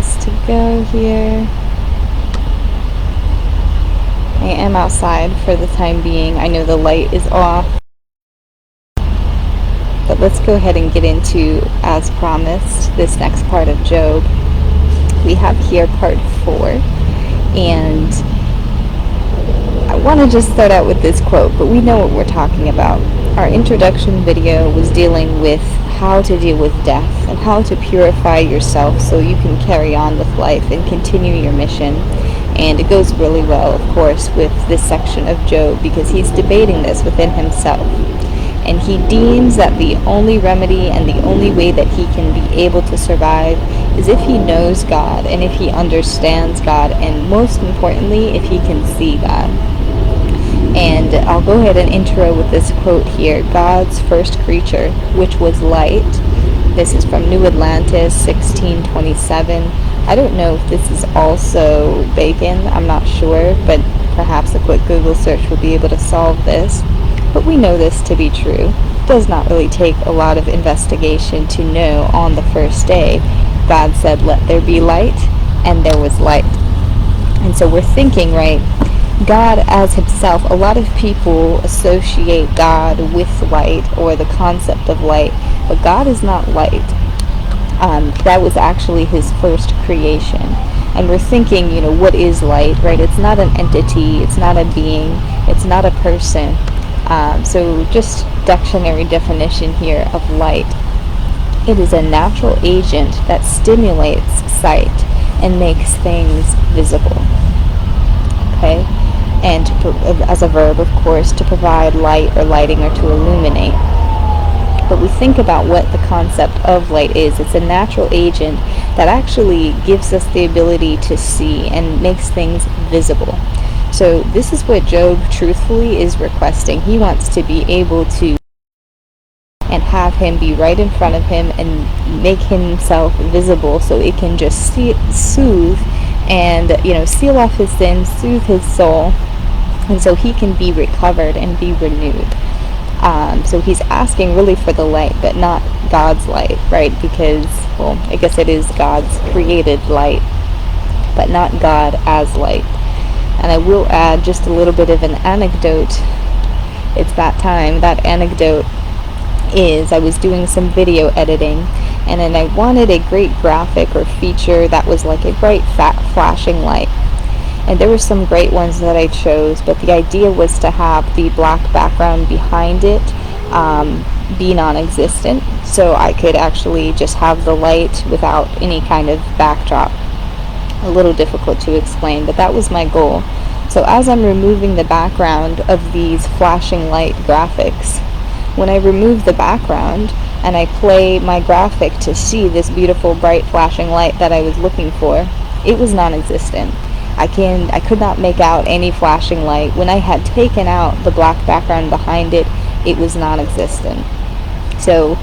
us to go here. I am outside for the time being. I know the light is off. But let's go ahead and get into, as promised, this next part of Job. We have here part 4. And I want to just start out with this quote, but we know what we're talking about. Our introduction video was dealing with how to deal with death and how to purify yourself so you can carry on with life and continue your mission. And it goes really well, of course, with this section of Job because he's debating this within himself. And he deems that the only remedy and the only way that he can be able to survive is if he knows God and if he understands God, and most importantly, if he can see God. And I'll go ahead and intro with this quote here. God's first creature, which was light. This is from New Atlantis, 1627. I don't know if this is also Bacon. I'm not sure, but perhaps a quick Google search will be able to solve this. But we know this to be true. It does not really take a lot of investigation to know on the first day God said, "Let there be light," and there was light. And so we're thinking, right, God as himself. A lot of people associate God with light or the concept of light, but God is not light. That was actually his first creation. And we're thinking, what is light, right? It's not an entity, it's not a being, it's not a person. So just dictionary definition here of light. It is a natural agent that stimulates sight and makes things visible. Okay? And as a verb, of course, to provide light or lighting or to illuminate. But we think about what the concept of light is. It's a natural agent that actually gives us the ability to see and makes things visible. So this is what Job truthfully is requesting. He wants to be able to and have him be right in front of him and make himself visible so it can just soothe and seal off his sins, soothe his soul, and so he can be recovered and be renewed. So he's asking really for the light, but not God's light, right? Because, well, I guess it is God's created light, but not God as light. And I will add just a little bit of an anecdote. It's that time. That anecdote is I was doing some video editing, and then I wanted a great graphic or feature that was like a bright, fat, flashing light. And there were some great ones that I chose, but the idea was to have the black background behind it be non-existent, so I could actually just have the light without any kind of backdrop. A little difficult to explain, but that was my goal. So as I'm removing the background of these flashing light graphics, when I remove the background and I play my graphic to see this beautiful bright flashing light that I was looking for, it was non-existent. I could not make out any flashing light. When I had taken out the black background behind it, it was non-existent. So,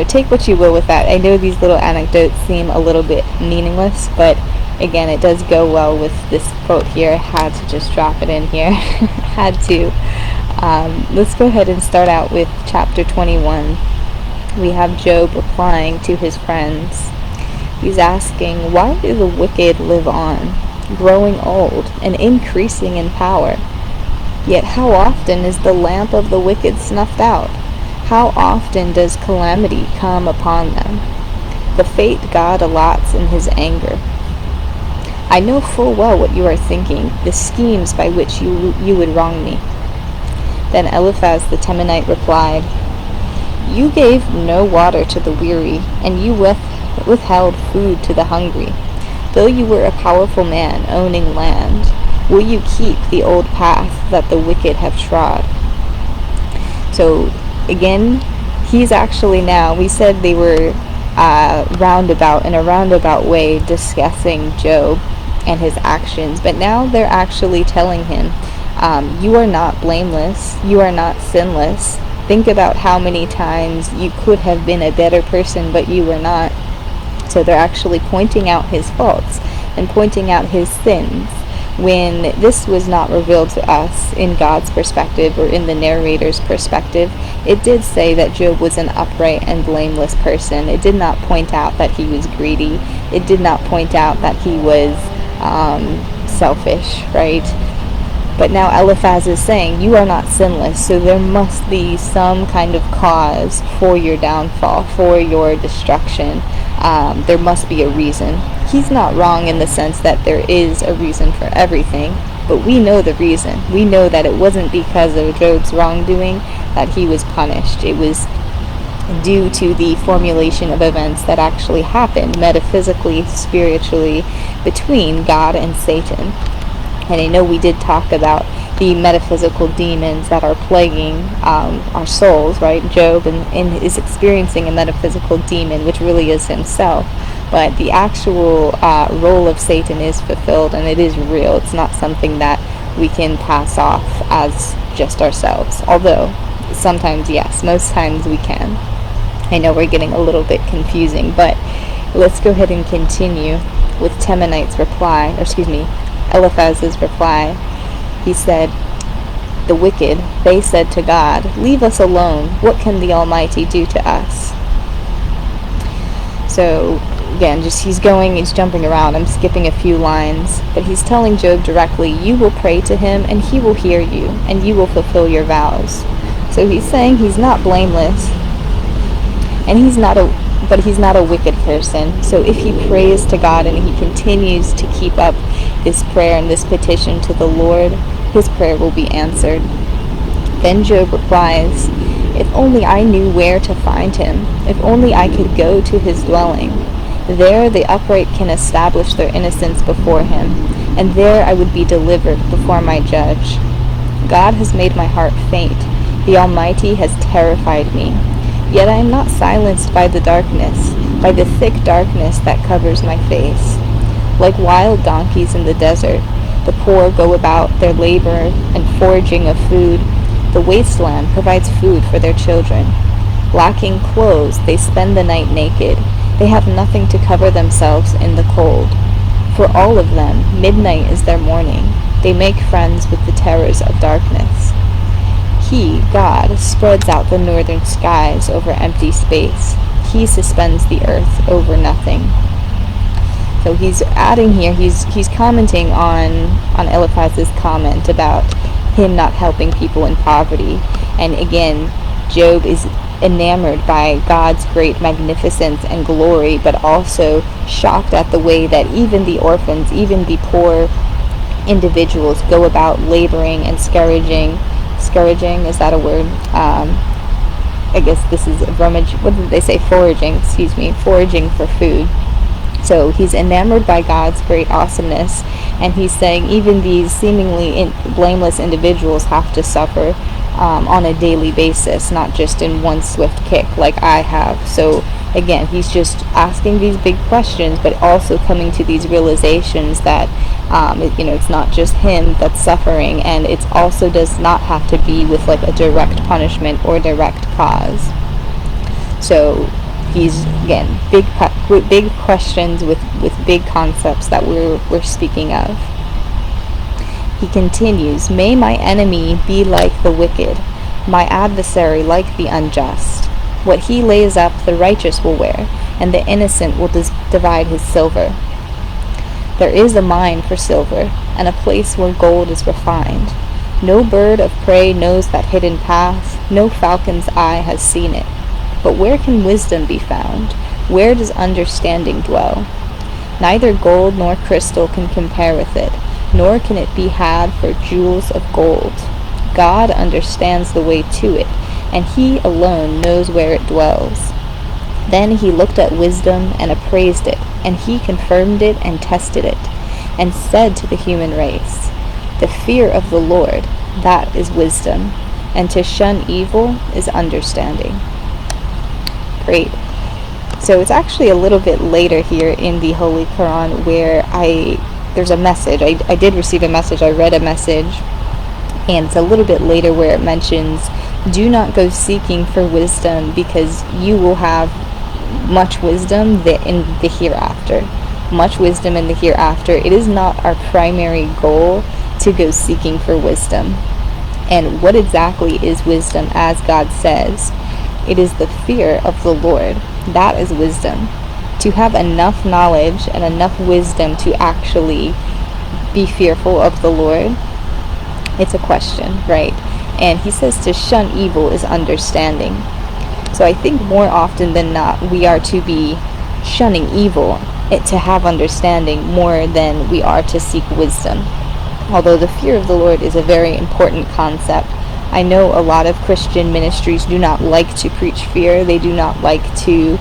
take what you will with that. I know these little anecdotes seem a little bit meaningless, but again, it does go well with this quote here. I had to just drop it in here. Had to. Let's go ahead and start out with chapter 21. We have Job replying to his friends. He's asking, why do the wicked live on, growing old and increasing in power? Yet how often is the lamp of the wicked snuffed out? How often does calamity come upon them? The fate God allots in his anger. I know full well what you are thinking, the schemes by which you would wrong me. Then Eliphaz the Temanite replied, you gave no water to the weary, and you withheld food to the hungry. Though you were a powerful man owning land, will you keep the old path that the wicked have trod? So again, he's actually now, we said they were in a roundabout way discussing Job and his actions, but now they're actually telling him, you are not blameless, you are not sinless. Think about how many times you could have been a better person, but you were not. So they're actually pointing out his faults and pointing out his sins, when this was not revealed to us in God's perspective or in the narrator's perspective, it did say that Job was an upright and blameless person. It did not point out that he was greedy. It did not point out that he was selfish, right? But now Eliphaz is saying, you are not sinless, so there must be some kind of cause for your downfall, for your destruction. There must be a reason. He's not wrong in the sense that there is a reason for everything, but we know the reason. We know that it wasn't because of Job's wrongdoing that he was punished. It was due to the formulation of events that actually happened metaphysically, spiritually, between God and Satan. And I know we did talk about the metaphysical demons that are plaguing our souls, right? Job and is experiencing a metaphysical demon, which really is himself. But the actual role of Satan is fulfilled, and it is real. It's not something that we can pass off as just ourselves. Although, sometimes yes, most times we can. I know we're getting a little bit confusing, but let's go ahead and continue with Temanite's reply, or excuse me, Eliphaz's reply. He said, the wicked, they said to God, leave us alone. What can the Almighty do to us? So, again, he's jumping around. I'm skipping a few lines. But he's telling Job directly, you will pray to him, and he will hear you, and you will fulfill your vows. So he's saying he's not blameless, and he's not a wicked person. So if he prays to God and he continues to keep up this prayer and this petition to the Lord, his prayer will be answered. Then Job replies, if only I knew where to find him, if only I could go to his dwelling. There the upright can establish their innocence before him, and there I would be delivered before my judge. God has made my heart faint. The Almighty has terrified me. Yet I am not silenced by the darkness, by the thick darkness that covers my face. Like wild donkeys in the desert, the poor go about their labor and foraging of food. The wasteland provides food for their children. Lacking clothes, they spend the night naked. They have nothing to cover themselves in the cold. For all of them, midnight is their morning. They make friends with the terrors of darkness. He, God, spreads out the northern skies over empty space. He suspends the earth over nothing. So he's adding here, he's commenting on Eliphaz's comment about him not helping people in poverty. And again, Job is enamored by God's great magnificence and glory, but also shocked at the way that even the orphans, even the poor individuals go about laboring and scrounging, is that a word? I guess this is rummage, what did they say? Foraging for food. So he's enamored by God's great awesomeness, and he's saying even these seemingly blameless individuals have to suffer on a daily basis, not just in one swift kick like I have. So again, he's just asking these big questions, but also coming to these realizations that it's not just him that's suffering, and it also does not have to be with like a direct punishment or direct cause. So he's, again, big questions with big concepts that we're speaking of. He continues, may my enemy be like the wicked, my adversary like the unjust. What he lays up, the righteous will wear, and the innocent will divide his silver. There is a mine for silver, and a place where gold is refined. No bird of prey knows that hidden path, no falcon's eye has seen it. But where can wisdom be found? Where does understanding dwell? Neither gold nor crystal can compare with it, nor can it be had for jewels of gold. God understands the way to it, and he alone knows where it dwells. Then he looked at wisdom and appraised it, and he confirmed it and tested it, and said to the human race, the fear of the Lord, that is wisdom, and to shun evil is understanding. Great. So it's actually a little bit later here in the Holy Quran where there's a message. I did receive a message. I read a message, and it's a little bit later where it mentions, do not go seeking for wisdom, because you will have much wisdom in the hereafter. much wisdom in the hereafter, it is not our primary goal to go seeking for wisdom. And what exactly is wisdom? As God says, it is the fear of the Lord. That is wisdom. To have enough knowledge and enough wisdom to actually be fearful of the Lord, it's a question, right? And he says to shun evil is understanding. So I think more often than not, we are to be shunning evil to have understanding more than we are to seek wisdom. Although the fear of the Lord is a very important concept, I know a lot of Christian ministries do not like to preach fear. They do not like to,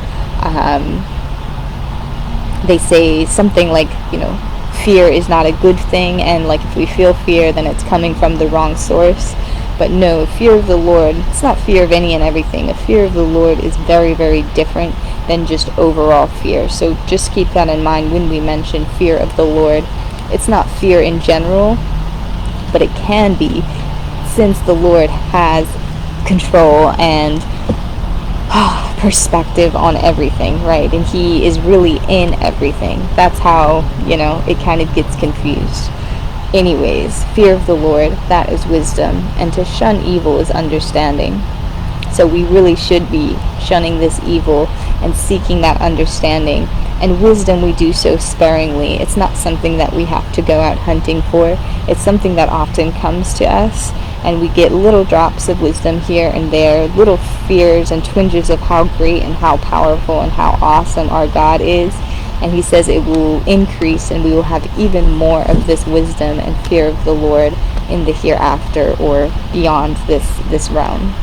they say something like, fear is not a good thing, and like if we feel fear, then it's coming from the wrong source. But no, fear of the Lord, it's not fear of any and everything. A fear of the Lord is very, very different than just overall fear. So just keep that in mind when we mention fear of the Lord. It's not fear in general, but it can be, since the Lord has control and perspective on everything, right? And he is really in everything. That's how, it kind of gets confused. Anyways, fear of the Lord, that is wisdom, and to shun evil is understanding. So we really should be shunning this evil and seeking that understanding. And wisdom, we do so sparingly. It's not something that we have to go out hunting for. It's something that often comes to us, and we get little drops of wisdom here and there, little fears and twinges of how great and how powerful and how awesome our God is. And he says it will increase, and we will have even more of this wisdom and fear of the Lord in the hereafter, or beyond this realm.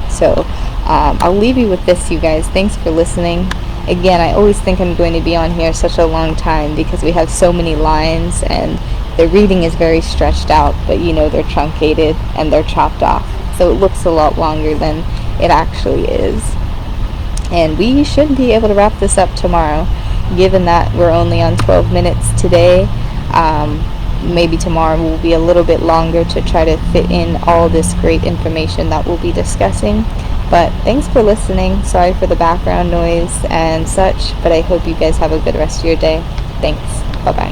So I'll leave you with this, you guys. Thanks for listening. Again, I always think I'm going to be on here such a long time because we have so many lines, and the reading is very stretched out, but they're truncated and they're chopped off. So it looks a lot longer than it actually is. And we should be able to wrap this up tomorrow, given that we're only on 12 minutes today. Maybe tomorrow will be a little bit longer to try to fit in all this great information that we'll be discussing. But thanks for listening. Sorry for the background noise and such, but I hope you guys have a good rest of your day. Thanks. Bye-bye.